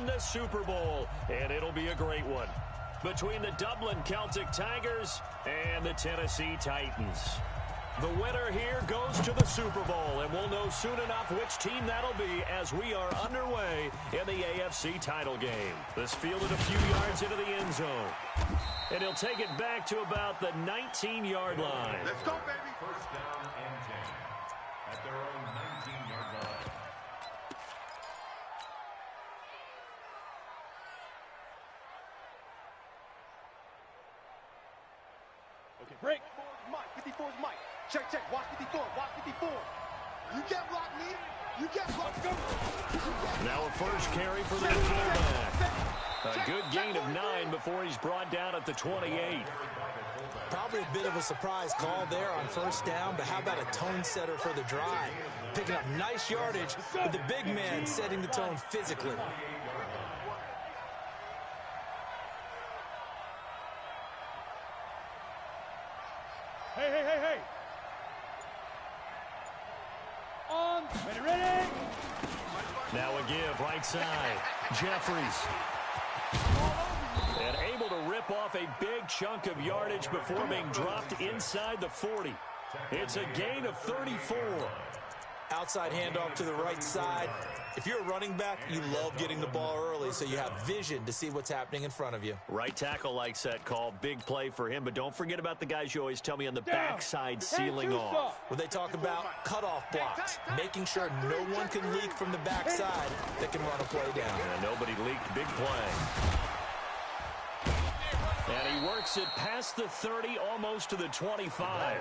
win the Super Bowl, and it'll be a great one, between the Dublin Celtic Tigers and the Tennessee Titans. The winner here goes to the Super Bowl, and we'll know soon enough which team that'll be as we are underway in the AFC title game. This fielded a few yards into the end zone, and he'll take it back to about the 19-yard line. Let's go, baby. First down and 10 at their own 19-yard line. Okay, break. 54's Mike. 54's Mike. Check, check. Watch 54. Watch 54. You can't block me. You can't block me. Now a first carry for their fullback. A good gain of 9 before he's brought down at the 28. Probably a bit of a surprise call there on first down, but how about a tone setter for the drive? Picking up nice yardage, but the big man setting the tone physically. Hey. On. Ready. Now a give right side. Jeffries. And able to rip off a big chunk of yardage before being dropped inside the 40. It's a gain of 34. Outside handoff to the right side. If you're a running back, you love getting the ball early so you have vision to see what's happening in front of you. Right tackle likes that call. Big play for him, but don't forget about the guys you always tell me on the backside sealing off. When they talk about cutoff blocks, making sure no one can leak from the backside that can run a play down. And nobody leaked. Big play. And he works it past the 30, almost to the 25.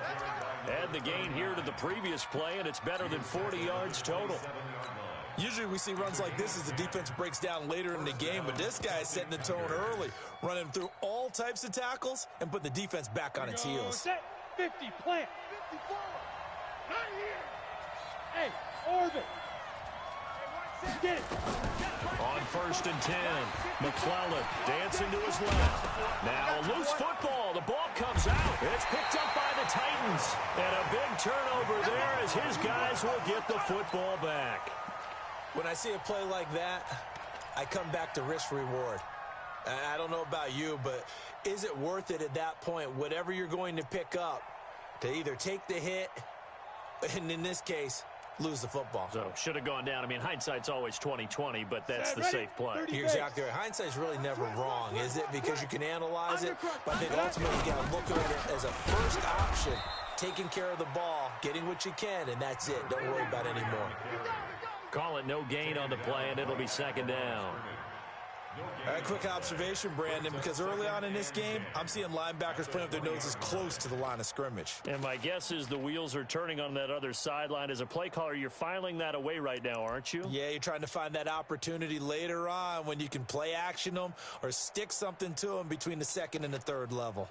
Add the gain here to the previous play, and it's better than 40 yards total. Usually we see runs like this as the defense breaks down later in the game, but this guy is setting the tone early, running through all types of tackles and put the defense back on its heels. Set 50, plant. 54. Right here. Hey, orbit. Get it. On first and 10, McClellan dancing to his left. Now a loose football. The ball comes out. It's picked up by the Titans. And a big turnover there as his guys will get the football back. When I see a play like that, I come back to risk-reward. I don't know about you, but is it worth it at that point, whatever you're going to pick up, to either take the hit, and in this case, lose the football? So, should have gone down. I mean, hindsight's always 20/20, but that's the safe play. You're exactly right. Hindsight's really never wrong, is it? Because you can analyze it, but I think ultimately you got to look at it as a first option, taking care of the ball, getting what you can, and that's it. Don't worry about it anymore. Call it no gain on the play, and it'll be second down. All right, quick observation, Brandon, because early on in this game, I'm seeing linebackers putting up their noses close to the line of scrimmage. And my guess is the wheels are turning on that other sideline. As a play caller, you're filing that away right now, aren't you? Yeah, you're trying to find that opportunity later on when you can play action them or stick something to them between the second and the third level.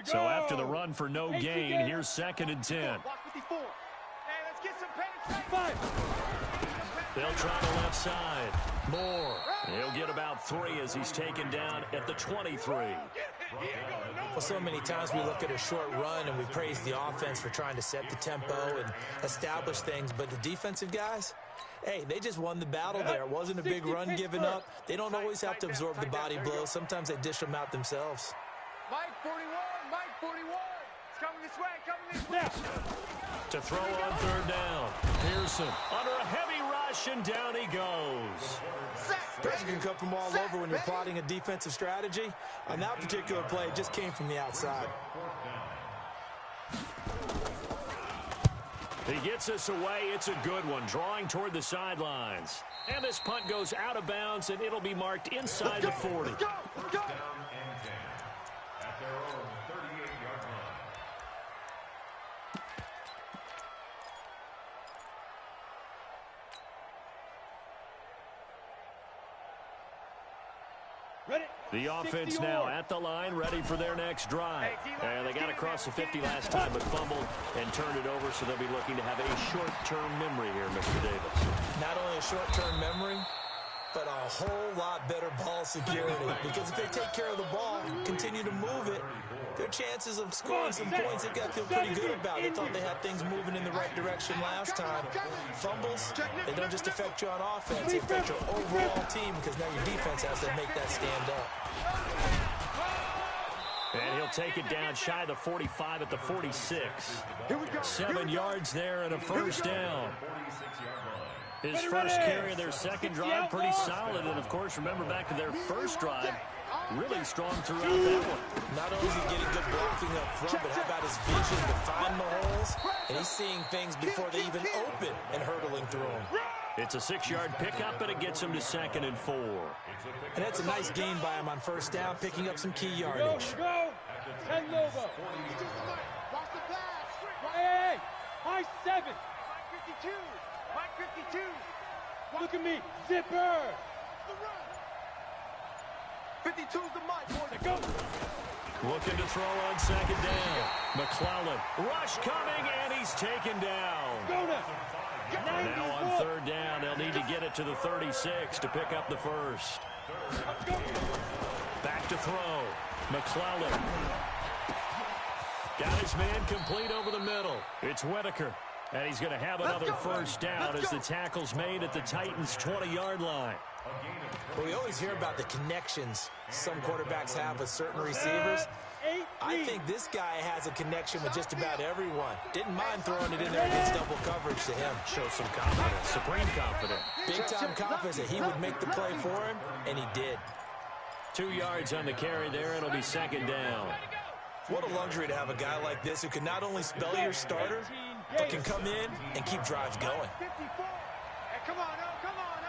So after the run for no gain, here's second and 10. They'll try the left side. Moore. He'll get about 3 as he's taken down at the 23. Well, so many times we look at a short run and we praise the offense for trying to set the tempo and establish things, but the defensive guys, hey, they just won the battle there. It wasn't a big run given up. They don't always have to absorb the body blow. Sometimes they dish them out themselves. Mike 41, Mike 41. It's coming this way, coming this way. To throw on third down. Pearson under a heavy rush, and down he goes. Pressure can come from all over when you're plotting a defensive strategy. On that particular play, it just came from the outside. He gets us away. It's a good one, drawing toward the sidelines. And this punt goes out of bounds, and it'll be marked inside the 40. Down and 10 at their own 38-yard line. The offense now at the line, ready for their next drive. And they got across the 50 last time, but fumbled and turned it over, so they'll be looking to have a short-term memory here, Mr. Davis. Not only a short-term memory, but a whole lot better ball security. Because if they take care of the ball, continue to move it, their chances of scoring some points, they've got to feel pretty good about. They thought they had things moving in the right direction last time. Fumbles, they don't just affect you on offense, they affect your overall team because now your defense has to make that stand up. And he'll take it down shy of the 45 at the 46. 7 yards there and a first down. His first carry of their second drive, pretty solid. And, of course, remember back to their first drive, really strong throughout that one. Not only is he getting good blocking up front, but how about his vision to find the holes? And he's seeing things before they even open and hurtling through them. It's a 6-yard pickup, and it gets him to 2nd and 4. And that's a nice gain by him on first down, picking up some key yardage. Go. 10 logo. Hey, high 7. 52. Look at me. Zipper. 52's the mic, boys. Go. Looking to throw on 2nd down. McClellan. Rush coming, and he's taken down. Go now. Now on 3rd down, they'll need to get it to the 36 to pick up the first. Back to throw. McClellan. Got his man complete over the middle. It's Whitaker. And he's going to have another first down as the tackle's made at the Titans' 20-yard line. Well, we always hear about the connections some quarterbacks have with certain receivers. I think this guy has a connection with just about everyone. Didn't mind throwing it in there against double coverage to him. Shows some confidence, supreme confidence. Big-time confidence that he would make the play for him, and he did. 2 yards on the carry there. It'll be 2nd down. What a luxury to have a guy like this who can not only spell your starter, but can come in and keep drives going. Hey, come on, come on,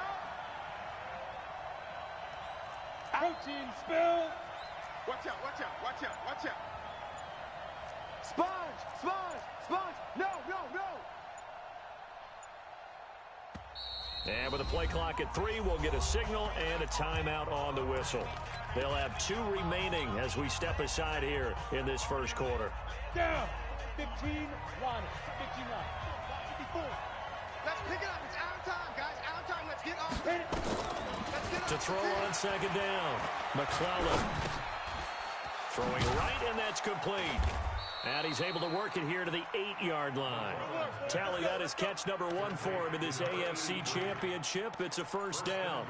Protein spill. Watch out. Sponge. No. And with the play clock at 3, we'll get a signal and a timeout on the whistle. They'll have 2 remaining as we step aside here in this first quarter. Down. 15, line. 59. 54. Let's pick it up. It's out of time, guys. Out of time. Let's get off. Let's get To throw on 2nd down. McClellan. Throwing right, and that's complete. And he's able to work it here to the 8-yard line. Tally, that is catch number 1 for him in this AFC Championship. It's a first down.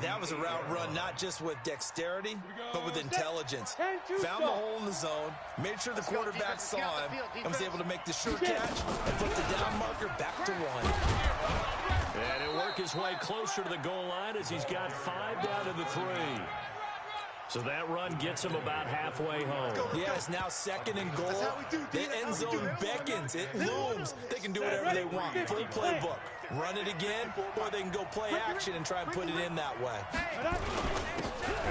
That was a route run not just with dexterity, but with intelligence. Found the hole in the zone, made sure the quarterback saw him, and was able to make the sure catch and put the down marker back to 1. And he'll work his way closer to the goal line as he's got 5 down to the 3. So that run gets him about halfway home. Yeah, it's now 2nd and goal. The end zone beckons. It looms. They can do whatever they want. Full playbook. Run it again, or they can go play action and try and put it in that way. And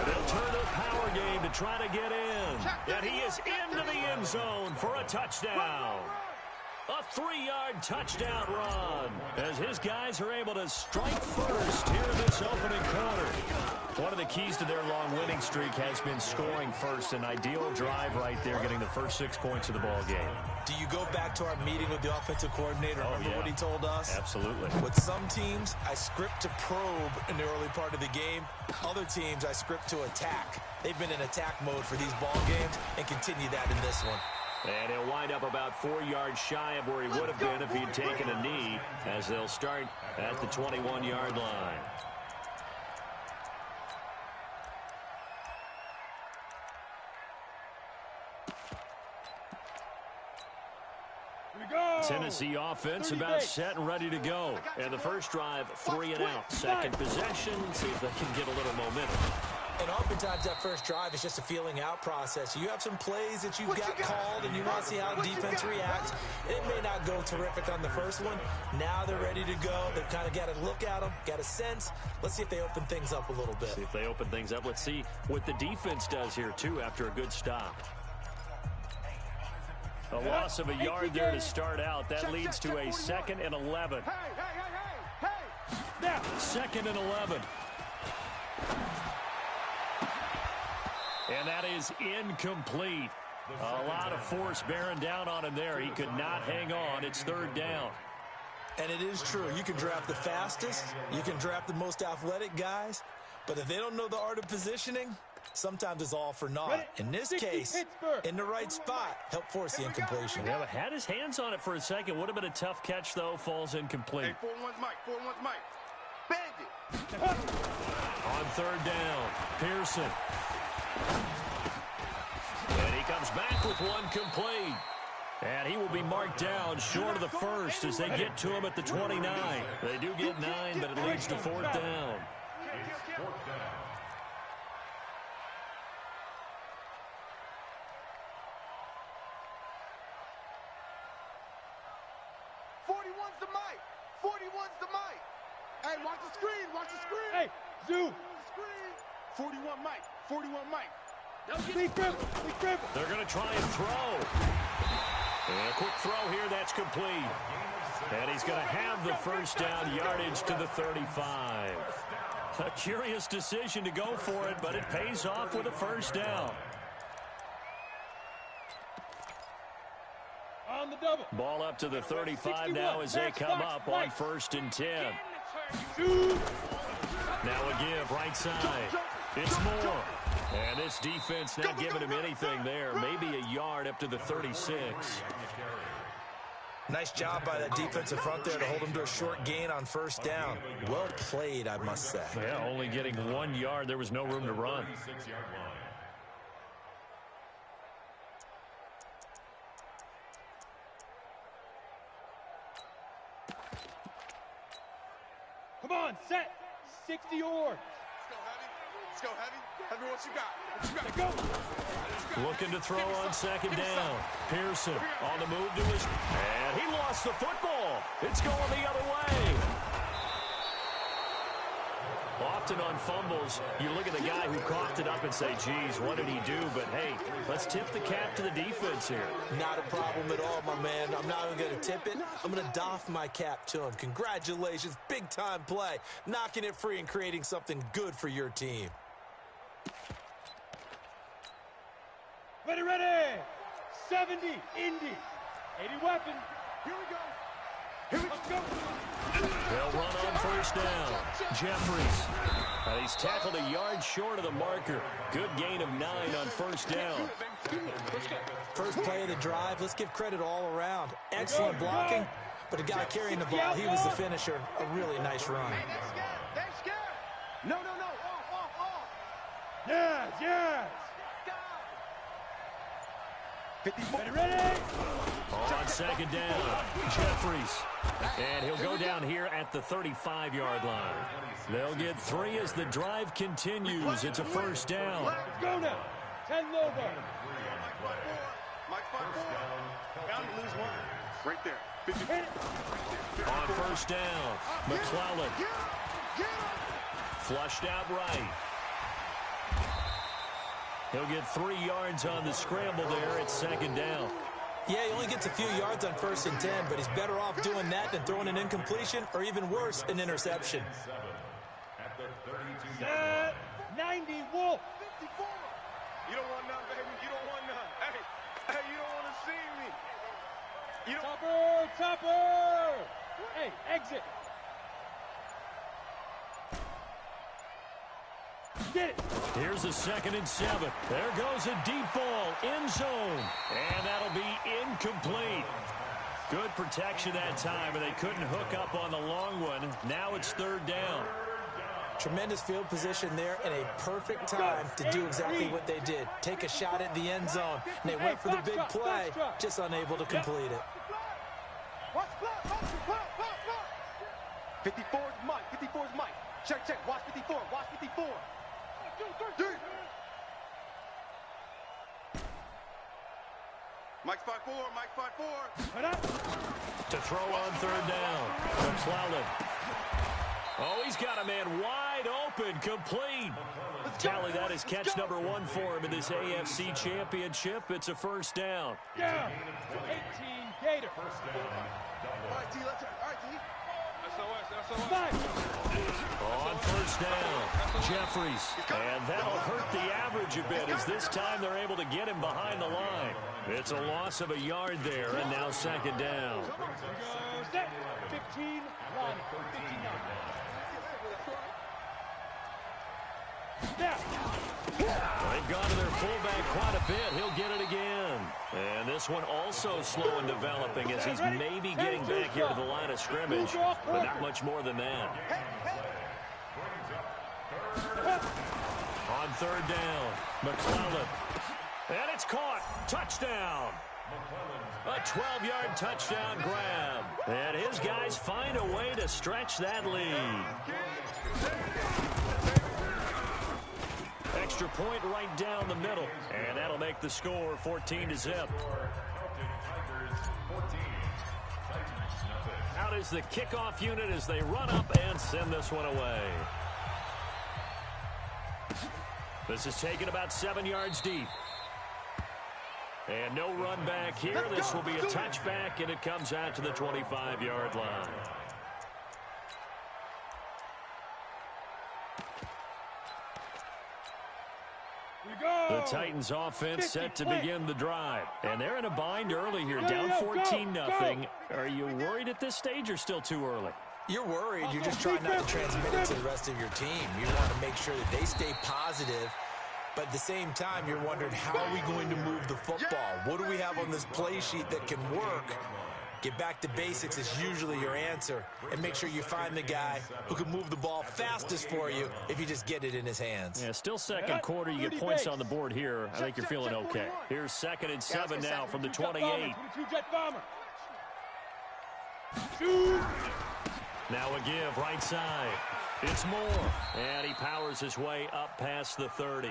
they'll turn their power game to try to get in. And he is into the end zone for a touchdown. A 3-yard touchdown run as his guys are able to strike first here in this opening quarter. One of the keys to their long winning streak has been scoring first. An ideal drive right there, getting the first 6 points of the ball game. Do you go back to our meeting with the offensive coordinator? Remember what he told us? Absolutely. With some teams, I script to probe in the early part of the game. Other teams, I script to attack. They've been in attack mode for these ball games and continue that in this one. And he'll wind up about 4 yards shy of where he would have been if he'd taken a knee, as they'll start at the 21-yard line. Tennessee offense about set and ready to go. And the first drive, 3 and out. Second possession, see if they can get a little momentum. And oftentimes that first drive is just a feeling out process. You have some plays that you've got called and you want to see how the defense reacts. It may not go terrific on the first one. Now they're ready to go. They've kind of got a look at them, got a sense. Let's see if they open things up a little bit. See if they open things up. Let's see what the defense does here, too, after a good stop. A loss of a yard there to start out. That leads to a 2nd and 11. Hey! Now. 2nd and 11. And that is incomplete. A lot of force bearing down on him there. He could not hang on. It's 3rd down. And it is true. You can draft the fastest. You can draft the most athletic guys. But if they don't know the art of positioning, Sometimes it's all for naught. In this case, in the right spot, help force the incompletion. Yeah, but had his hands on it for a second. Would have been a tough catch, though. Falls incomplete. Hey, 4-1's Mike. 4-1's Mike. Bandit. On third down, Pearson. And he comes back with one complete. And he will be marked down short of the first as they get to him at the 29. They do get 9, but it leads to fourth down. It's fourth down. Hey, watch the screen. Watch the screen. Hey, Zoo. Screen. 41 Mike. 41 Mike. Big dribble. Big dribble. They're going to try and throw. And a quick throw here. That's complete. And he's going to have the first down, yardage to the 35. A curious decision to go for it, but it pays off with a first down. On the double. Ball up to the 35 now as they come up on 1st and 10. Now a give right side. It's Moore. And this defense not giving him anything there. Maybe a yard up to the 36. Nice job by that defensive front there to hold him to a short gain on first down. Well played, I must say. Yeah, only getting 1 yard. There was no room to run. 36-yard line. Come on, set. 60 yards. Let's go heavy. Heavy, what you got? What you got? Go. Looking to throw on second down. Pearson on the move to his... And he lost the football. It's going the other way. Often on fumbles, you look at the guy who coughed it up and say, geez, what did he do? But, hey, let's tip the cap to the defense here. Not a problem at all, my man. I'm not even going to tip it. I'm going to doff my cap to him. Congratulations. Big-time play. Knocking it free and creating something good for your team. Ready, ready. 70, Indy. 80 weapon. Here we go. Let's go. They'll run on first down. Jeffries. He's tackled a yard short of the marker. Good gain of 9 on first down. First play of the drive. Let's give credit all around. Excellent blocking, but the guy carrying the ball, he was the finisher. A really nice run. Hey, they're scared. No. Off. Yes, yes. 54. Ready. On second down, Jeffries. And he'll go down here at the 35-yard line. They'll get 3 as the drive continues. It's a first down. Let's go now. 10 low bar. Mike 5-4. Bound to lose 1. Right there. 50. Hit it. On first down, McClellan. Flushed out right. He'll get 3 yards on the scramble there at second down. Yeah, he only gets a few yards on 1st and 10, but he's better off doing that than throwing an incompletion or even worse, an interception. At the 32-yard Set. 90 Wolf. 54. You don't want none, baby. You don't want none. Hey, you don't want to see me. You don't. Topper. Hey, exit. Get it. Here's a 2nd and 7. There goes a deep ball, end zone. And that'll be incomplete. Good protection that time, and they couldn't hook up on the long one. Now it's 3rd down. Tremendous field position there and a perfect time to do exactly what they did. Take a shot at the end zone. And they went for the big play, just unable to complete it. Watch block. 54's Mike. 54's Mike. Check. Watch 54. Watch 54. Dude. Mike's 5-4. Put up. To throw on 3rd down. McClellan. Oh, he's got a man wide open, complete. Tally, that is catch number 1 for him in this AFC Championship. It's a first down. Down. 18 Gator. All right, T. Let's turn. All right, T. SOS. 5. On first down, Jeffries. And that'll hurt the average a bit as this time they're able to get him behind the line. It's a loss of a yard there, and now 2nd down. Set. 15 line. 59. Now. They've gone to their fullback quite a bit. He'll get it again. And this one also slow in developing as he's maybe getting back here to the line of scrimmage, but not much more than that. On third down, McClellan. And it's caught. Touchdown. A 12-yard touchdown grab. And his guys find a way to stretch that lead. Extra point right down the middle. And that'll make the score 14-0. Out is the kickoff unit as they run up and send this one away. This is taken about 7 yards deep. And no run back here. This will be a touchback, and it comes out to the 25-yard line. The Titans offense set to begin the drive. And they're in a bind early here, down 14-0. Are you worried at this stage or still too early? You're worried. You're just trying not to transmit it to the rest of your team. You want to make sure that they stay positive. But at the same time, you're wondering, how are we going to move the football? What do we have on this play sheet that can work? Get back to basics is usually your answer. And make sure you find the guy who can move the ball fastest for you if you just get it in his hands. Yeah, still second quarter. You get points on the board here. I think you're feeling okay. Here's 2nd and 7 now from the 28. Now a give right side. It's Moore. And he powers his way up past the 30.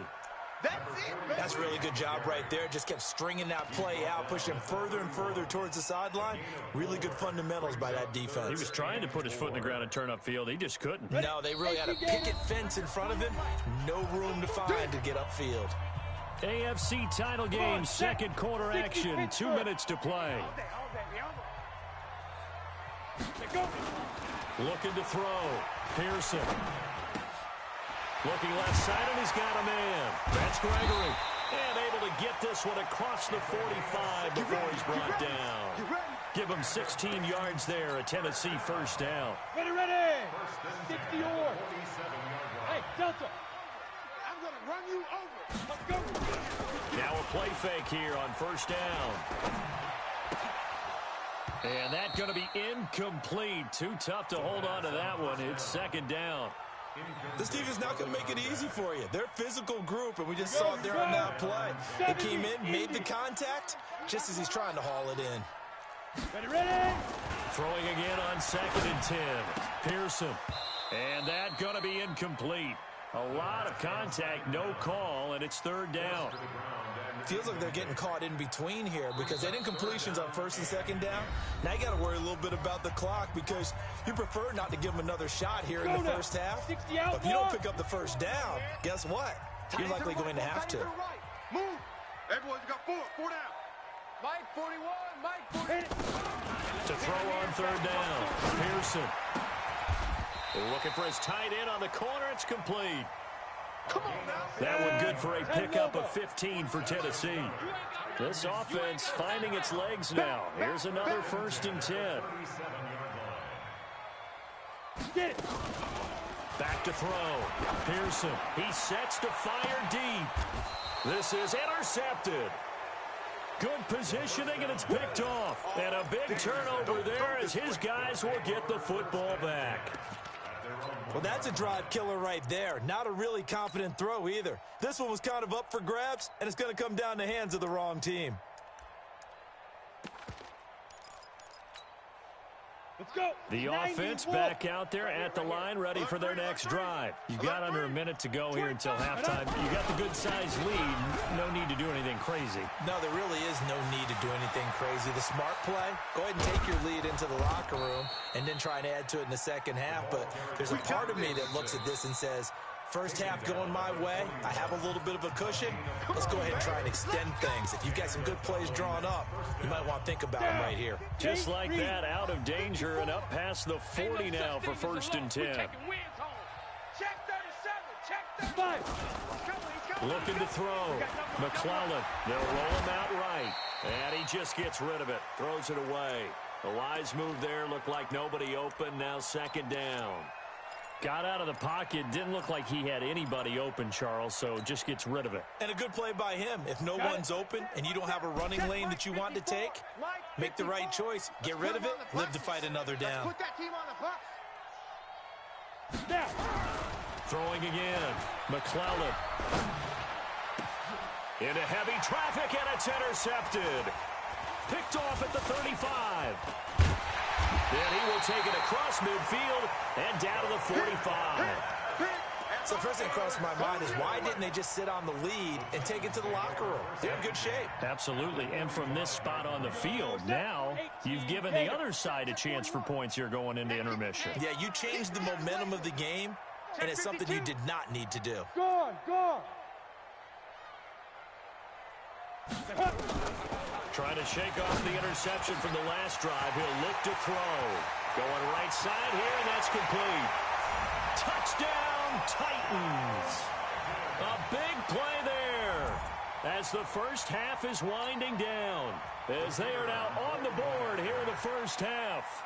That's a really good job right there. Just kept stringing that play out, pushing further and further towards the sideline. Really good fundamentals by that defense. He was trying to put his foot in the ground and turn upfield. He just couldn't. No, they really had a picket fence in front of him. No room to find to get upfield. AFC title game, second quarter action. 2 minutes to play. Looking to throw. Pearson. Looking left side, and he's got a man. That's Gregory. And able to get this one across the 45 before he's brought down. Give him 16 yards there, a Tennessee first down. Ready. 60 or. Hey, Delta. I'm going to run you over. Let's go. Now a play fake here on first down. And that's going to be incomplete. Too tough to hold on to that one. It's second down. This defense not going to make it easy for you. They're a physical group, and we just saw it there on that play. They came in, made the contact, just as he's trying to haul it in. Ready. Throwing again on 2nd and 10. Pearson. And that's going to be incomplete. A lot of contact, no call, and it's third down. Feels like they're getting caught in between here because they didn't completions on 1st and 2nd down. Now you got to worry a little bit about the clock because you prefer not to give them another shot here in the first half. But if you don't pick up the first down, guess what? You're likely going to have to. Move. Everyone's got 4 down. Mike 41, Mike 40. To throw on third down. Pearson. Looking for his tight end on the corner. It's complete. Come on now. That one good for a pickup of 15 for Tennessee. This offense finding its legs now. Here's another 1st and 10. Get it. Back to throw. Pearson. He sets to fire deep. This is intercepted. Good positioning, and it's picked off. And a big turnover there as his guys will get the football back. Well, that's a drive killer right there. Not a really confident throw either. This one was kind of up for grabs, and it's going to come down the hands of the wrong team. Let's go. The offense back out there at the line, ready for their next drive. You've got under a minute to go here until halftime. You got the good-sized lead. No need to do anything crazy. No, there really is no need to do anything crazy. The smart play, go ahead and take your lead into the locker room and then try and add to it in the second half. But there's a part of me that looks at this and says, first half going my way, I have a little bit of a cushion. Let's go ahead and try and extend things. If you've got some good plays drawn up, you might want to think about them right here. Just like that, out of danger and up past the 40 now for 1st and 10. Check 37. Check 35. Looking to throw. McClellan. They'll roll him out right. And he just gets rid of it. Throws it away. The wise move there. Looked like nobody open. Now 2nd down. Got out of the pocket. Didn't look like he had anybody open, Charles, so just gets rid of it. And a good play by him. If no one's open and you don't have a running lane that you want to take, make the right choice. Get rid of it. Live to fight another down. Put that team on the bus. Now. Throwing again. McClellan. Into heavy traffic, and it's intercepted. Picked off at the 35. And he will take it across midfield and down to the 45. So the first thing that crossed my mind is why didn't they just sit on the lead and take it to the locker room? They're in good shape. Absolutely. And from this spot on the field, now you've given the other side a chance for points here going into intermission. Yeah, you changed the momentum of the game, and it's something you did not need to do. Gone, gone. Trying to shake off the interception from the last drive. He'll look to throw. Going right side here, and that's complete. Touchdown, Titans. A big play there as the first half is winding down. As they are now on the board here in the first half.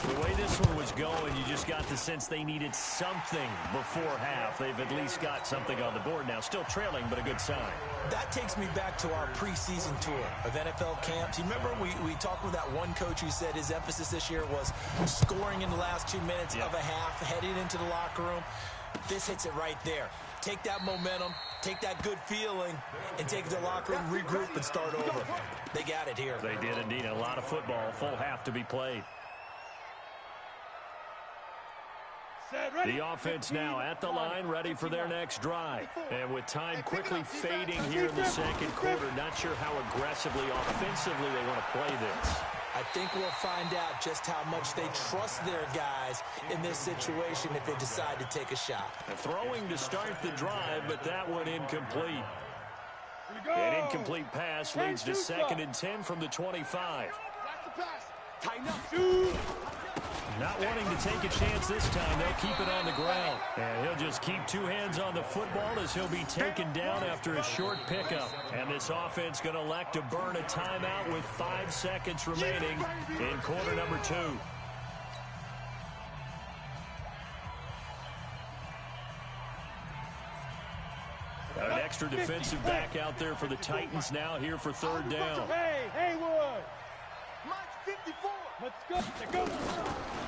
The way this one was going, you just got the sense they needed something before half. They've at least got something on the board now. Still trailing, but a good sign. That takes me back to our preseason tour of NFL camps. You remember we talked with that one coach who said his emphasis this year was scoring in the last 2 minutes of a half, heading into the locker room. This hits it right there. Take that momentum, take that good feeling, and take it to the locker room, regroup, and start over. They got it here. They did indeed. A lot of football, full half to be played. The offense now at the line, ready for their next drive. And with time quickly fading here in the second quarter, not sure how aggressively, offensively they want to play this. I think we'll find out just how much they trust their guys in this situation if they decide to take a shot. Throwing to start the drive, but that one incomplete. An incomplete pass leads to 2nd and 10 from the 25. Tighten up. Not wanting to take a chance this time. They'll keep it on the ground. And he'll just keep 2 hands on the football as he'll be taken down after a short pickup. And this offense going to elect to burn a timeout with 5 seconds remaining in quarter number 2. Got an extra defensive back out there for the Titans now here for 3rd down. Hey, Haywood. Mike's 54. Let's go. Let's go.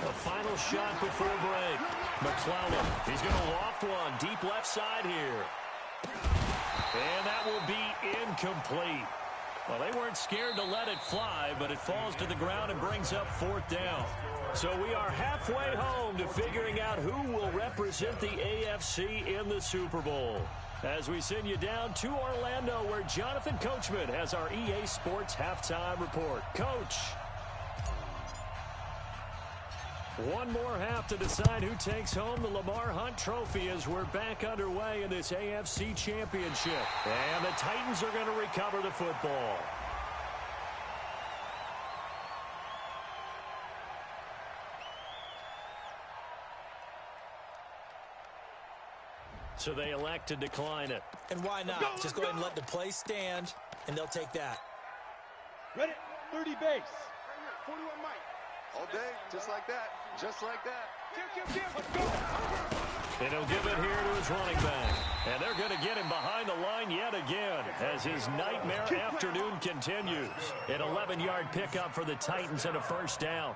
A final shot before break. McClellan, he's going to loft one deep left side here. And that will be incomplete. Well, they weren't scared to let it fly, but it falls to the ground and brings up 4th down. So we are halfway home to figuring out who will represent the AFC in the Super Bowl. As we send you down to Orlando, where Jonathan Coachman has our EA Sports Halftime Report. Coach. One more half to decide who takes home the Lamar Hunt Trophy as we're back underway in this AFC Championship. And the Titans are going to recover the football. So they elect to decline it. And why not? Just go ahead and let the play stand, and they'll take that. Ready? 30 base. 41 Mike. All day, just like that. Just like that. Let's go. And he'll give it here to his running back. And they're going to get him behind the line yet again as his nightmare afternoon continues. An 11-yard pickup for the Titans and a 1st down.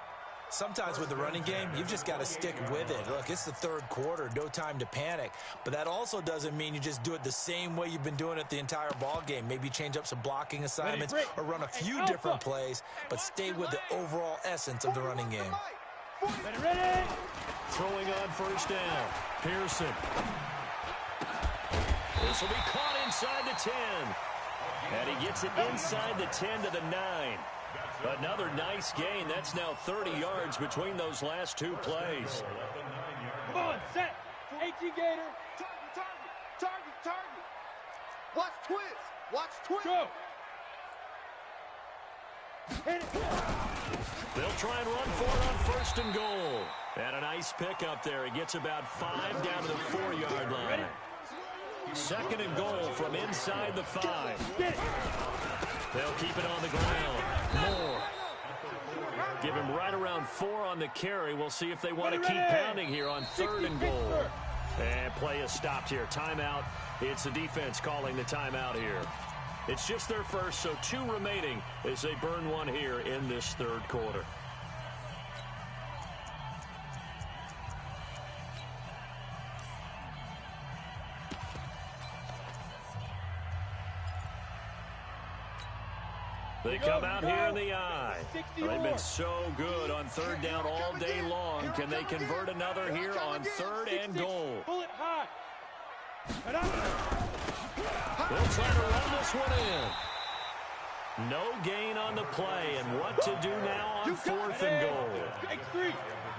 Sometimes with the running game, you've just got to stick with it. Look, it's the 3rd quarter, no time to panic. But that also doesn't mean you just do it the same way you've been doing it the entire ball game. Maybe change up some blocking assignments or run a few different plays, but stay with the overall essence of the running game. Ready? Throwing on 1st down. Pearson. This will be caught inside the 10. And he gets it inside the 10 to the 9. Another nice gain. That's now 30 yards between those last 2 plays. Come on, set. 18 Gator. Target. Watch twist. Go. Hit it. They'll try and run for it on 1st and goal. And a nice pickup there. He gets about 5 down to the 4-yard line. 2nd and goal from inside the 5. Get it. They'll keep it on the ground. Moore. Give him right around 4 on the carry. We'll see if they want to keep pounding here on 3rd and goal. And play is stopped here. Timeout. It's the defense calling the timeout here. It's just their first, so 2 remaining as they burn one here in this 3rd quarter. They come out here in the eye. They've been so good on 3rd down all day long. Can they convert another here on 3rd and goal? Pull it high. They'll try to run this one in. No gain on the play, and what to do now on 4th and goal. X3,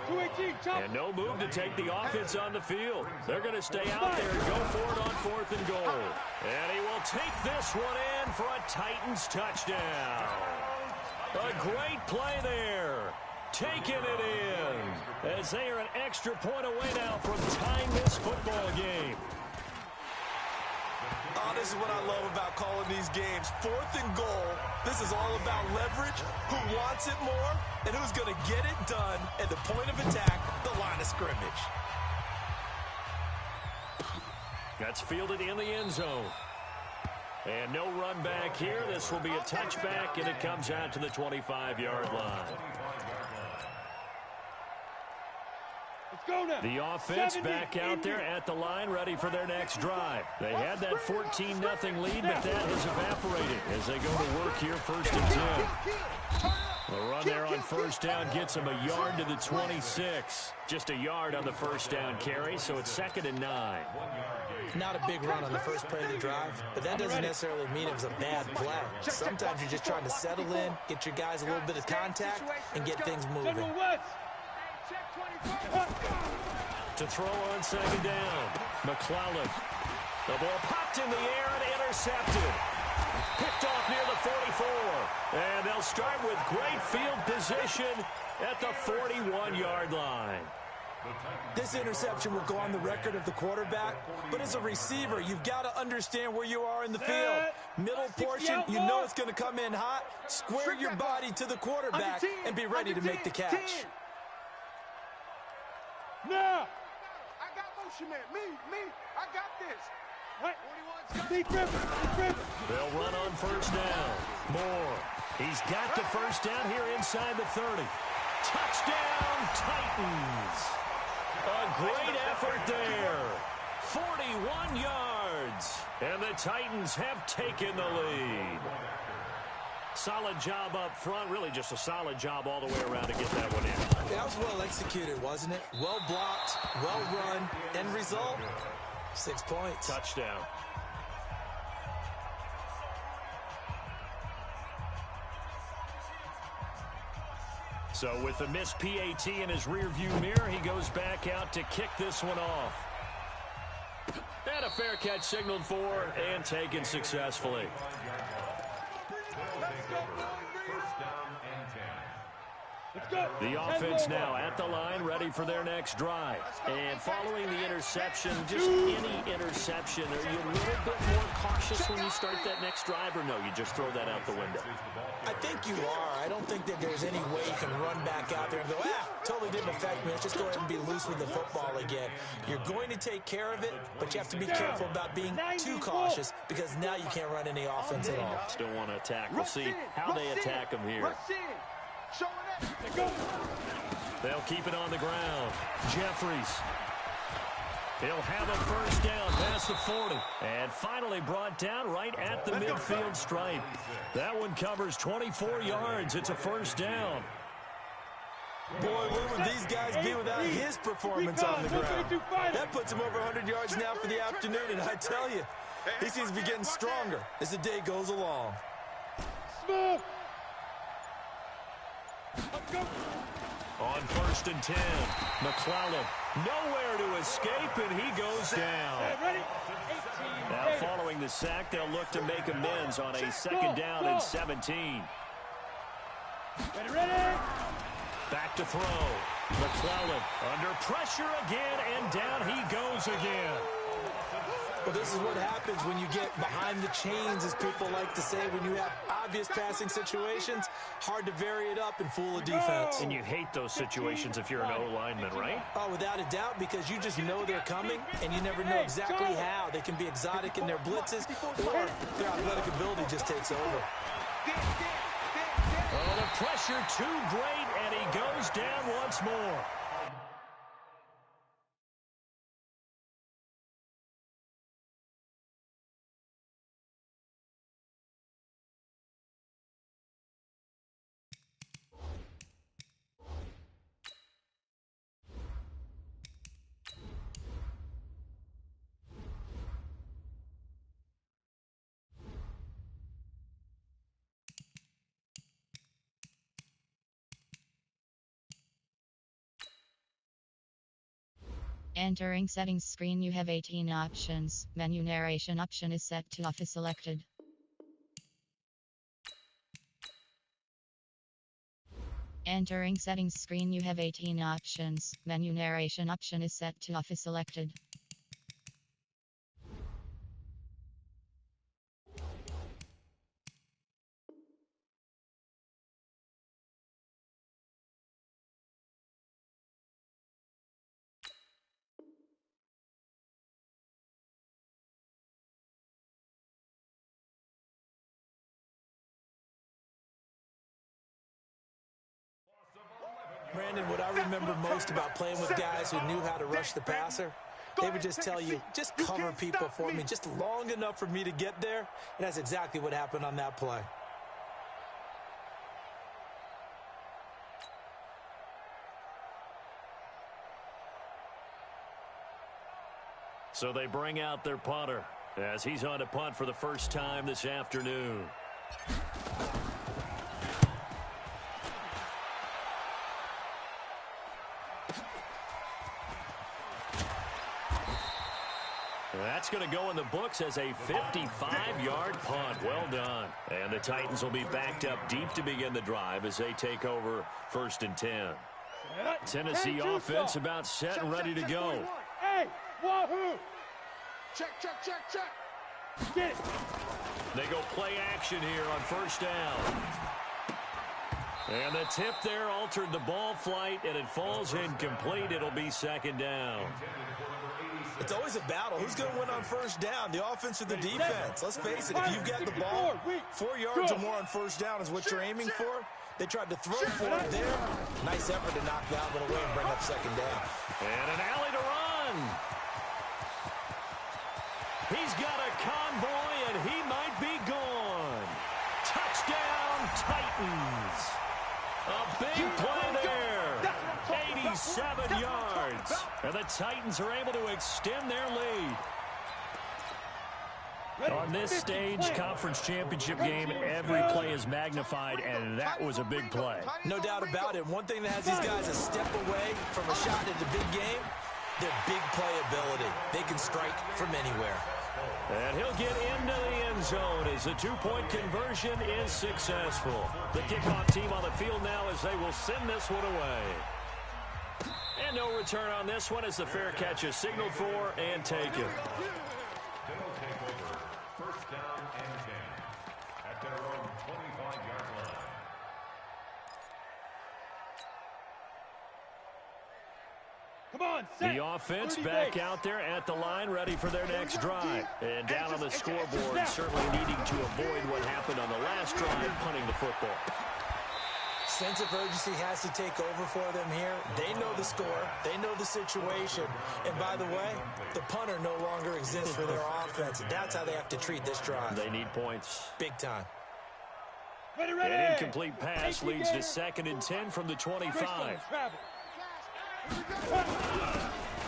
218, chop. And no move to take the offense on the field. They're going to stay out there and go for it on 4th and goal. And he will take this one in for a Titans touchdown. A great play there. Taking it in as they are an extra point away now from tying this football game. Oh, this is what I love about calling these games. 4th and goal. This is all about leverage, who wants it more, and who's going to get it done at the point of attack, the line of scrimmage. That's fielded in the end zone. And no run back here. This will be a touchback, and it comes out to the 25-yard line. The offense back out there at the line, ready for their next drive. They had that 14-0 lead, but that has evaporated as they go to work here 1st and 10. The run there on 1st down gets them a yard to the 26. Just a yard on the 1st down carry, so it's 2nd and 9. Not a big run on the first play of the drive, but that doesn't necessarily mean it was a bad play. Sometimes you're just trying to settle in, get your guys a little bit of contact, and get things moving. To throw on 2nd down, McClellan. The ball popped in the air and intercepted. Picked off near the 44. And they'll start with great field position at the 41-yard line. This interception will go on the record of the quarterback, but as a receiver, you've got to understand where you are in the field. Middle portion, you know it's going to come in hot. Square your body to the quarterback and be ready to make the catch. Now! I got motion, man. Me. I got this. They'll run on 1st down. Moore. He's got the 1st down here inside the 30. Touchdown, Titans. A great effort there. 41 yards. And the Titans have taken the lead. Solid job up front. Really just a solid job all the way around to get that one in. That was well executed, wasn't it? Well blocked, well run. End result, 6 points. Touchdown. So with the missed PAT in his rearview mirror, he goes back out to kick this one off. And a fair catch signaled for and taken successfully. The offense now at the line, ready for their next drive. And following the interception, just any interception, are you a little bit more cautious when you start that next drive, or no, you just throw that out the window? I think you are. I don't think that there's any way you can run back out there and go, totally didn't affect me. Let's just go ahead and be loose with the football again. You're going to take care of it, but you have to be careful about being too cautious because now you can't run any offense at all. Still want to attack. We'll see how they attack them here. They'll keep it on the ground. Jeffries. He'll have a 1st down past the 40. And finally brought down right at the midfield stripe. That one covers 24 yards. It's a 1st down. Boy, where would these guys be without his performance on the ground? That puts him over 100 yards now for the afternoon, and I tell you, he seems to be getting stronger as the day goes along. Smith! On 1st and 10, McClellan nowhere to escape, and he goes down. Now following the sack, they'll look to make amends on a 2nd down and 17. Ready? Back to throw. McClellan under pressure again, and down he goes again. Well, this is what happens when you get behind the chains, as people like to say. When you have obvious passing situations, hard to vary it up and fool a defense. And you hate those situations if you're an O-lineman, right? Oh, without a doubt, because you just know they're coming, and you never know exactly how. They can be exotic in their blitzes, or their athletic ability just takes over. Oh, the pressure too great, and he goes down once more. Entering settings screen, you have 18 options. Menu narration option is set to off is selected. Entering settings screen, you have 18 options. Menu narration option is set to off is selected. Brandon, what I remember most about playing with guys who knew how to rush the passer, they would just tell you, just cover people for me, just long enough for me to get there. And that's exactly what happened on that play. So they bring out their punter as he's on to punt for the first time this afternoon. That's going to go in the books as a 55-yard punt. Well done. And the Titans will be backed up deep to begin the drive as they take over 1st and 10. Tennessee offense about set and ready to go. Hey, wahoo! Check, check, check, check. Get it. They go play action here on 1st down. And the tip there altered the ball flight, and it falls incomplete. It'll be 2nd down. It's always a battle. Who's going to win on 1st down, the offense or the defense? Let's face it, if you've got the ball, 4 yards or more on 1st down is what you're aiming for. They tried to throw for it there. Nice effort to knock that one away and bring up 2nd down. And an alley to run. He's got a convoy, and he might be gone. Touchdown, Titans. A big play there. 87 yards. And the Titans are able to extend their lead. On this stage, conference championship game, every play is magnified, and that was a big play. No doubt about it. One thing that has these guys a step away from a shot at the big game, their big play ability. They can strike from anywhere. And he'll get into the end zone as the 2-point conversion is successful. The kickoff team on the field now as they will send this one away. And no return on this one as the fair catch is signaled for and taken. They'll take over 1st down and 10 at their own 25-yard line. Come on, set. The offense back out there at the line, ready for their next drive. And down on the scoreboard, certainly needing to avoid what happened on the last drive, punting the football. Sense of urgency has to take over for them here. They know the score. They know the situation. And by the way, the punter no longer exists for their offense. That's how they have to treat this drive. They need points. Big time. Ready, ready. An incomplete pass leads to 2nd and 10 from the 25.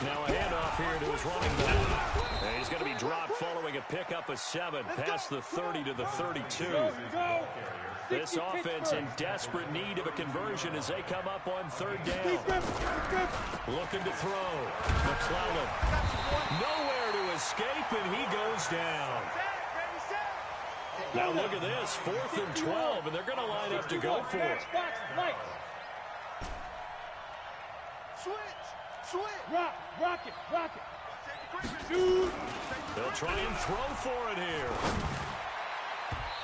Now a handoff here to his running back. And he's going to be dropped following a pickup of 7 past the 30 to the 32. This offense in desperate need of a conversion as they come up on 3rd down. Looking to throw. McClellan. Nowhere to escape, and he goes down. Now look at this. 4th and 12, and they're going to line up to go for it. Switch. Rock it. Shoot. They'll try and throw for it here.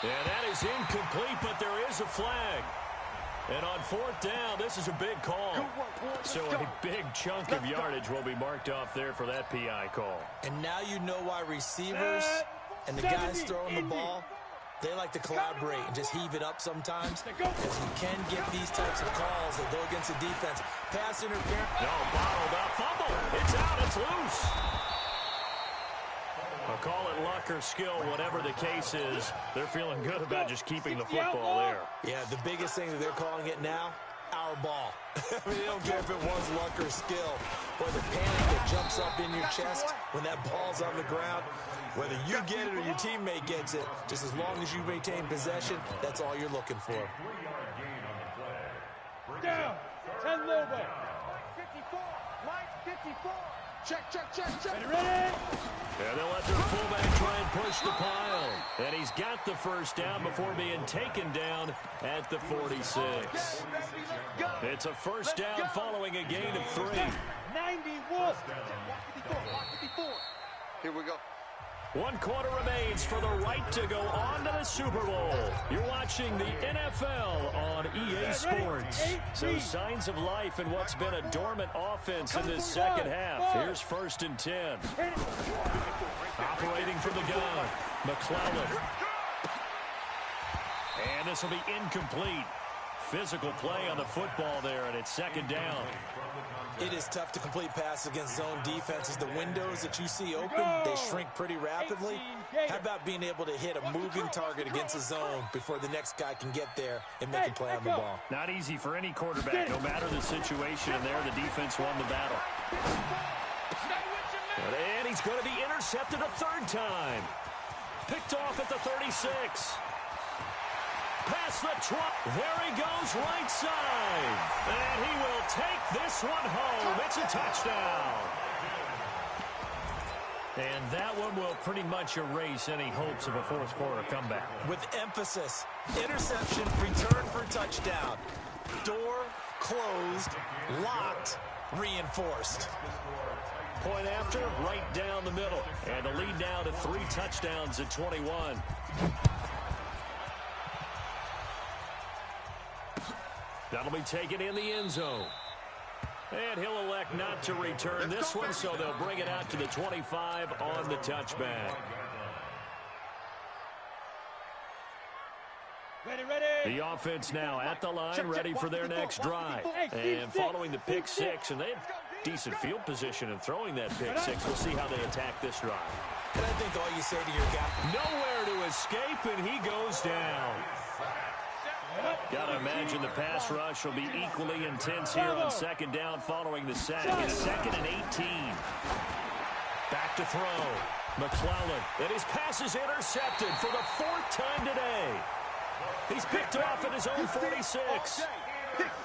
And that is incomplete, but there is a flag. And on fourth down, this is a big call. So a big chunk of yardage will be marked off there for that PI call. And now you know why receivers and the guys throwing the ball, they like to collaborate and just heave it up sometimes, because you can get these types of calls that go against the defense. Pass interference. No, bottled up. Fumble. It's out. It's loose. I'll call it luck or skill, whatever the case is. They're feeling good about just keeping the football there. Yeah, the biggest thing that they're calling it now, our ball. I mean, they don't care if it was luck or skill, or the panic that jumps up in your chest when that ball's on the ground. Whether you get it or your teammate gets it, just as long as you maintain possession, that's all you're looking for. Down. 10 Lobo. 54. Mike, 54. Check. Ready? And they'll let their fullback try and push the pile. And he's got the first down before being taken down at the 46. It's a first down following a gain of 3. 91. Here we go. 1 quarter remains for the right to go on to the Super Bowl. You're watching the NFL on EA Sports. So signs of life in what's been a dormant offense in this second half. Here's 1st and 10. Operating from the gun, McClellan. And this will be incomplete. Physical play on the football there, and it's 2nd down. It is tough to complete passes against zone defenses. The windows that you see open, they shrink pretty rapidly. How about being able to hit a moving target against a zone before the next guy can get there and make a play on the ball? Not easy for any quarterback, no matter the situation, and there the defense won the battle. And he's going to be intercepted a 3rd time. Picked off at the 36. Past the truck. There he goes, right side. And he will take this one home. It's a touchdown. And that one will pretty much erase any hopes of a 4th quarter comeback. With emphasis, interception, return for touchdown. Door closed, locked, reinforced. Point after, right down the middle. And the lead now to 3 touchdowns at 21. That'll be taken in the end zone. And he'll elect not to return this one, so they'll bring it out to the 25 on the touchback. Ready. The offense now at the line, ready for their next drive. And following the pick 6, and they have decent field position in throwing that pick 6. We'll see how they attack this drive. And I think all you say to your guy, nowhere to escape, and he goes down. Got to imagine the pass rush will be equally intense here on 2nd down following the sack. It's 2nd and 18. Back to throw. McClellan. And his pass is intercepted for the 4th time today. He's picked off at his own 46.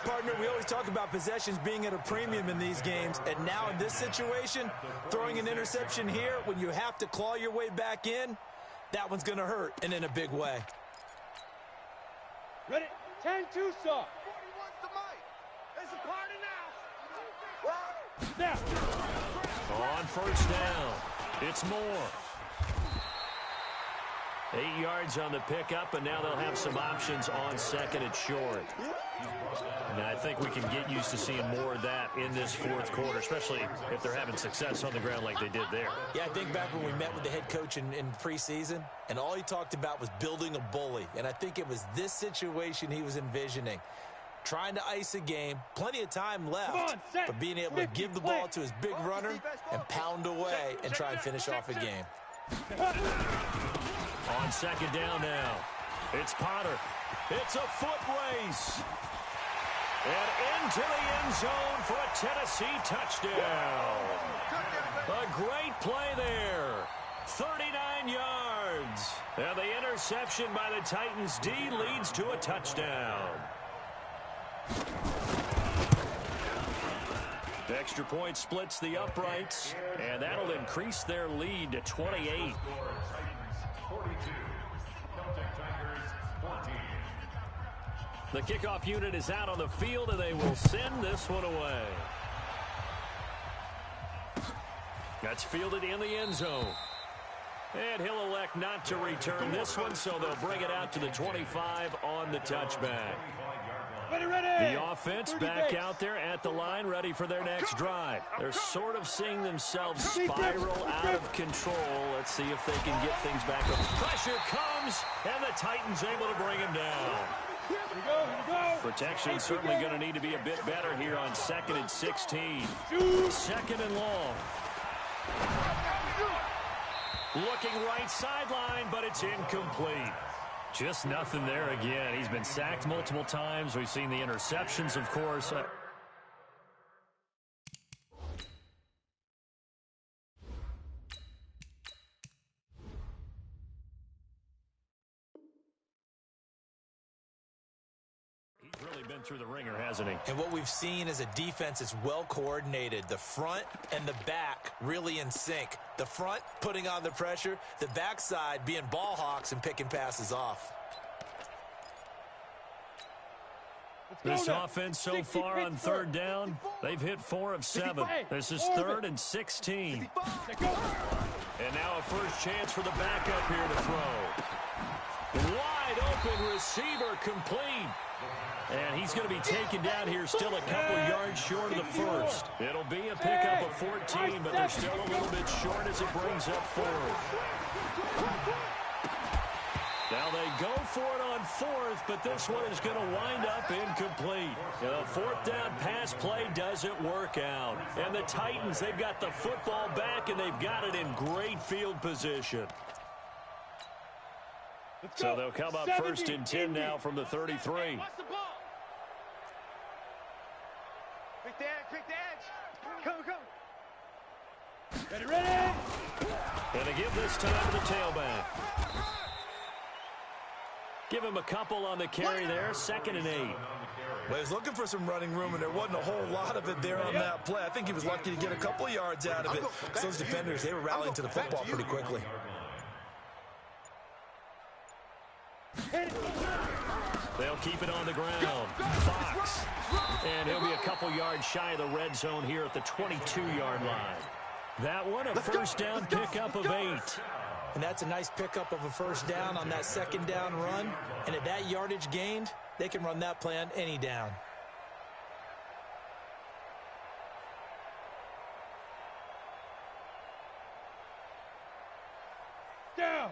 Partner, we always talk about possessions being at a premium in these games, and now in this situation, throwing an interception here when you have to claw your way back in, that one's going to hurt, and in a big way. Ready? 10 Tucson. 41's the mic. It's a party now. Now. On 1st down, it's Moore. 8 yards on the pickup, and now they'll have some options on 2nd and short. And I think we can get used to seeing more of that in this 4th quarter, especially if they're having success on the ground like they did there. Yeah, I think back when we met with the head coach in preseason, and all he talked about was building a bully. And I think it was this situation he was envisioning. Trying to ice a game, plenty of time left, but being able to give the ball to his big runner and pound away and try and finish off a game. On 2nd down now, it's Potter. It's a foot race. And into the end zone for a Tennessee touchdown. A great play there. 39 yards. And the interception by the Titans D leads to a touchdown. The extra point splits the uprights, and that'll increase their lead to 28. 42. Celtic Tigers 14. The kickoff unit is out on the field, and they will send this one away. That's fielded in the end zone. And he'll elect not to return this one, so they'll bring it out to the 25 on the touchback. The offense back out there at the line, ready for their next drive. They're sort of seeing themselves spiral out of control. Let's see if they can get things back up. Pressure comes, and the Titans able to bring him down. Protection certainly going to need to be a bit better here on 2nd and 16. 2nd and long. Looking right sideline, but it's incomplete. Just nothing there again. He's been sacked multiple times. We've seen the interceptions, of course. He's really been through the ringer, hasn't he? And what we've seen is a defense that's well coordinated. The front and the back really in sync. The front putting on the pressure, the backside being ball hawks and picking passes off. This offense so far on 3rd down, they've hit 4 of 7. This is 3rd and 16. And now a first chance for the backup here to throw. Wide open receiver complete. And he's going to be taken down here still a couple yards short of the first. It'll be a pickup of 14, but they're still a little bit short as it brings up 4th. Now they go for it on 4th, but this one is going to wind up incomplete. The 4th down pass play doesn't work out. And the Titans, they've got the football back, and they've got it in great field position. So they'll come up 1st and 10 now from the 33. Quick the edge. Come. Ready. And they give this time to the tailback. Give him a couple on the carry there, 2nd and 8. Well, he was looking for some running room, and there wasn't a whole lot of it there on that play. I think he was lucky to get a couple of yards out of it. Because those defenders, they were rallying to the football pretty quickly. They'll keep it on the ground. Fox. And he'll be a couple yards shy of the red zone here at the 22-yard line. That one, a first down pickup of 8. And that's a nice pickup of a first down on that 2nd down run. And at that yardage gained, they can run that play on any down. Down.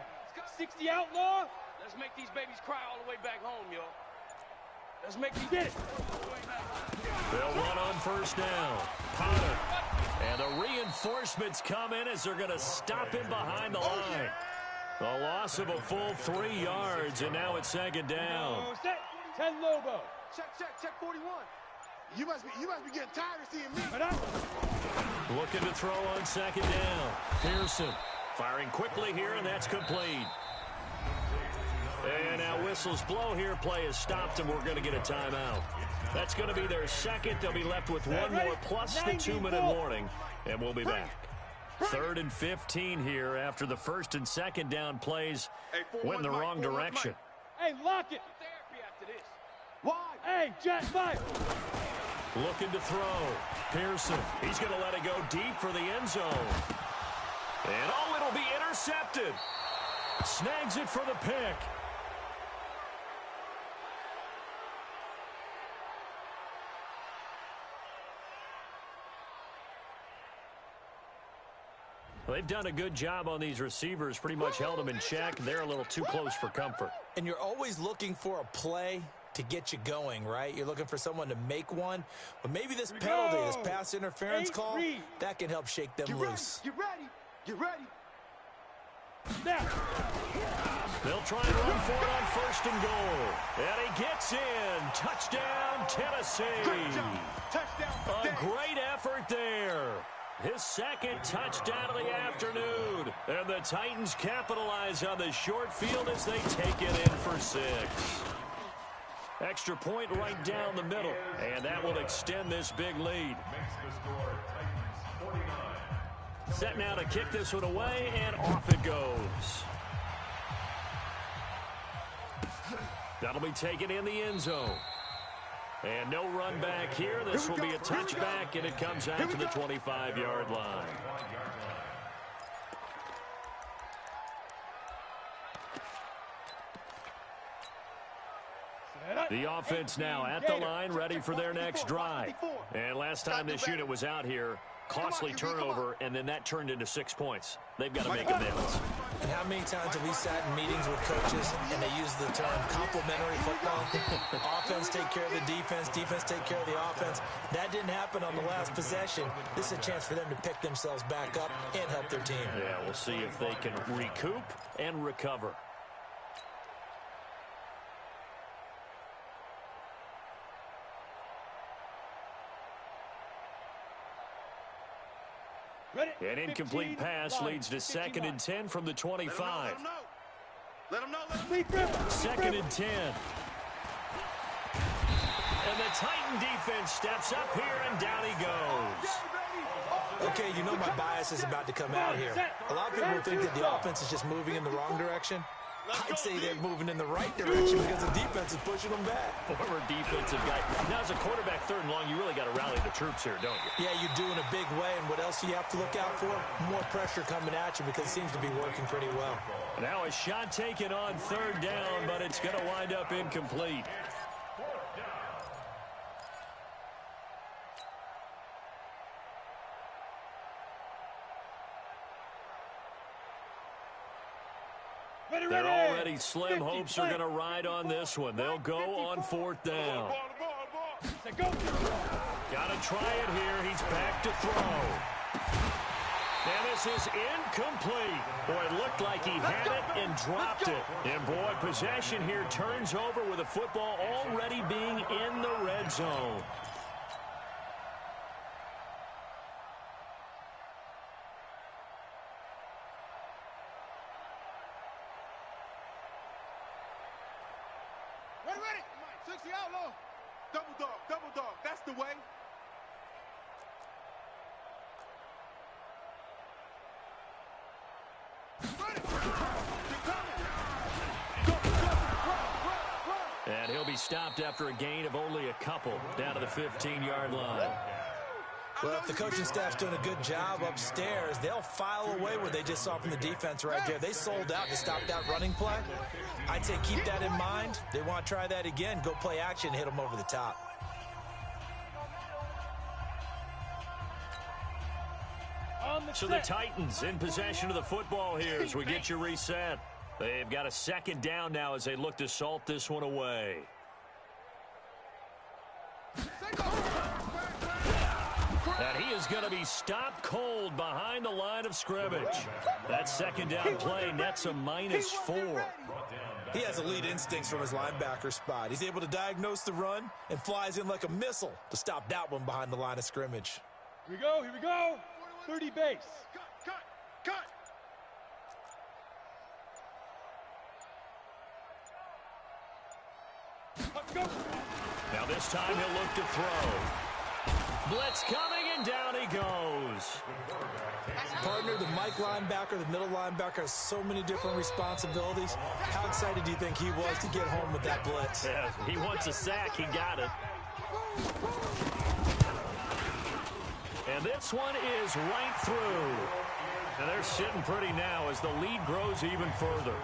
60 outlaw. Let's make these babies cry all the way back home, y'all. Let's make these Get it. They'll run on first down. Potter. And the reinforcements come in as they're going to stop him behind the line. A loss of a full 3 yards, and now it's 2nd down. Set. 10 Lobo. Check 41. You must be getting tired of seeing me. Looking to throw on 2nd down. Pearson firing quickly here, and that's complete. And now whistles blow here. Play is stopped, and we're going to get a timeout. That's going to be their 2nd. They'll be left with 1 more plus the 2-minute warning, and we'll be back. 3rd and 15 here after the 1st and 2nd down plays went in the wrong direction. Hey, lock it. therapy after this. Why? Hey, Jack, fight. Looking to throw. Pearson. He's going to let it go deep for the end zone. And it'll be intercepted. Snags it for the pick. They've done a good job on these receivers, pretty much held them in check. They're a little too close for comfort. And you're always looking for a play to get you going, right? You're looking for someone to make one. But maybe this penalty, this pass interference call, that can help shake them loose. Get ready. Now. They'll try and run for it on 1st and goal. And he gets in. Touchdown, Tennessee. Great job. Touchdown. A great effort there. His 2nd touchdown of the afternoon. And the Titans capitalize on the short field as they take it in for 6. Extra point right down the middle. And that will extend this big lead. Set now to kick this one away, and off it goes. That'll be taken in the end zone. And no run back here. This will be a touchback, and it comes out to the 25-yard line. The offense now at the line, ready for their next drive. And last time this unit was out here, costly turnover, and then that turned into 6 points. They've got to make amends. And how many times have we sat in meetings with coaches and they use the term complementary football? Offense take care of the defense, defense take care of the offense. That didn't happen on the last possession. This is a chance for them to pick themselves back up and help their team. Yeah, we'll see if they can recoup and recover. An incomplete pass leads to 2nd and 10 from the 25. Let him know. 2nd and 10. And the Titan defense steps up here, and down he goes. Okay, you know my bias is about to come out here. A lot of people think that the offense is just moving in the wrong direction. I'd say they're moving in the right direction because the defense is pushing them back. Former defensive guy. Now, as a quarterback 3rd and long, you really got to rally the troops here, don't you? Yeah, you do in a big way. And what else do you have to look out for? More pressure coming at you because it seems to be working pretty well. Now a shot taken on 3rd down, but it's going to wind up incomplete. They're already slim. Hopes are going to ride on this one. They'll go on 4th down. Got to try it here. He's back to throw. And this is incomplete. Boy, it looked like he had it and dropped it. And boy, possession here turns over with the football already being in the red zone. Ready. 60 outlaw. Double dog. That's the way. And he'll be stopped after a gain of only a couple down to the 15-yard line. Well, if the coaching staff's doing a good job upstairs, they'll file away what they just saw from the defense right there. They sold out to stop that running play. I'd say keep that in mind. They want to try that again. Go play action, hit them over the top. So the Titans in possession of the football here as we get you reset. They've got a 2nd down now as they look to salt this one away. And he is going to be stopped cold behind the line of scrimmage. That 2nd down play nets a -4. He has elite instincts from his linebacker spot. He's able to diagnose the run and flies in like a missile to stop that one behind the line of scrimmage. Here we go. 30 base. Cut. Now this time he'll look to throw. Blitz coming, and down he goes. Partner, the Mike linebacker, the middle linebacker has so many different responsibilities. How excited do you think he was to get home with that blitz? Yeah, he wants a sack. He got it. And this one is right through. And they're sitting pretty now as the lead grows even further.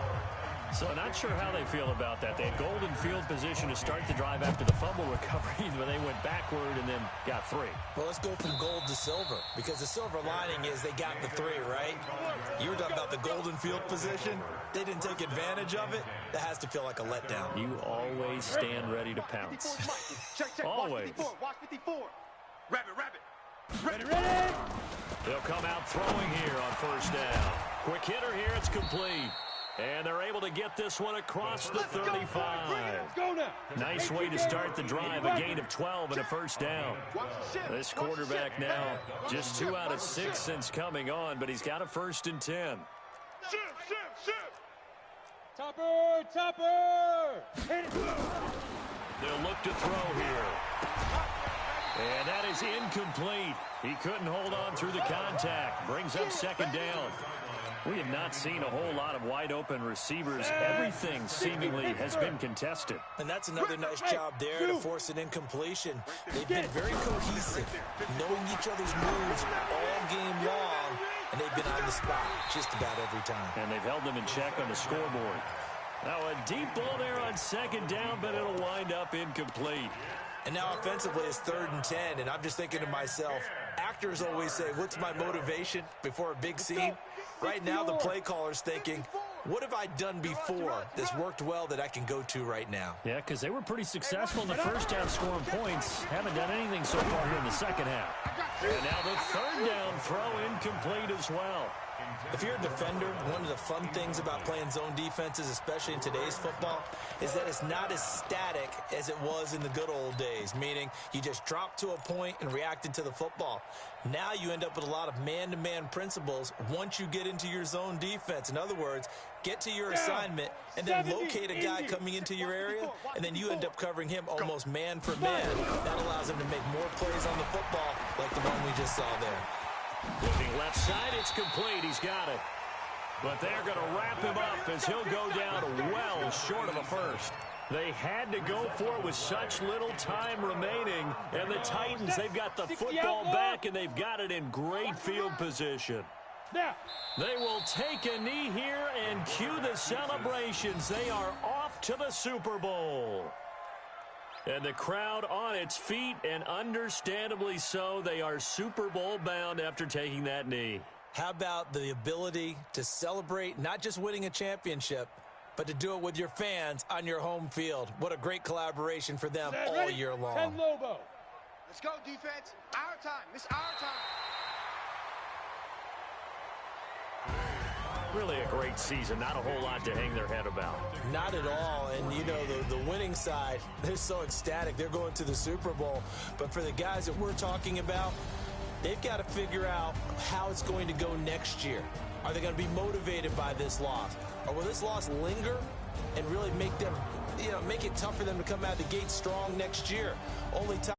So not sure how they feel about that. They had golden field position to start the drive after the fumble recovery, but they went backward and then got 3. Well, let's go from gold to silver, because the silver lining is they got the 3, right? You were talking about the golden field position. They didn't take advantage of it. That has to feel like a letdown. You always stand ready to pounce. Always. Watch 54. Rabbit. Ready. They'll come out throwing here on 1st down. Quick hitter here. It's complete. And they're able to get this one across the 35. Let's go now. Nice way to start the drive. A gain of 12 and a 1st down. This quarterback now just 2 out of 6 since coming on, but he's got a 1st and 10. Topper. Hit it. They'll look to throw here. And that is incomplete. He couldn't hold on through the contact. Brings up 2nd down. We have not seen a whole lot of wide-open receivers. Everything seemingly has been contested. And that's another nice job there to force an incompletion. They've been very cohesive, knowing each other's moves all game long, and they've been on the spot just about every time. And they've held them in check on the scoreboard. Now a deep ball there on second down, but it'll wind up incomplete. And now offensively it's 3rd and 10, and I'm just thinking to myself, actors always say, what's my motivation before a big scene? Right now the play caller's thinking, what have I done before that's worked well that I can go to right now? Yeah, because they were pretty successful in the first half scoring points. Haven't done anything so far here in the second half. And now the 3rd down throw incomplete as well. If you're a defender, one of the fun things about playing zone defenses, especially in today's football, is that it's not as static as it was in the good old days, meaning you just dropped to a point and reacted to the football. Now you end up with a lot of man-to-man principles once you get into your zone defense. In other words, get to your assignment and then locate a guy coming into your area, and then you end up covering him almost man for man. That allows him to make more plays on the football like the one we just saw there. Looking left side, it's complete. He's got it. But they're going to wrap him up as he'll go down well short of a first. They had to go for it with such little time remaining. And the Titans, they've got the football back, and they've got it in great field position. They will take a knee here and cue the celebrations. They are off to the Super Bowl. And the crowd on its feet, and understandably so. They are Super Bowl bound after taking that knee. How about the ability to celebrate not just winning a championship, but to do it with your fans on your home field? What a great collaboration for them all year long. Let's go, defense. Our time. It's our time. Really a great season. Not a whole lot to hang their head about. Not at all. And, you know, the winning side, they're so ecstatic. They're going to the Super Bowl. But for the guys that we're talking about, they've got to figure out how it's going to go next year. Are they going to be motivated by this loss? Or will this loss linger and really make them, make it tough for them to come out of the gate strong next year? Only time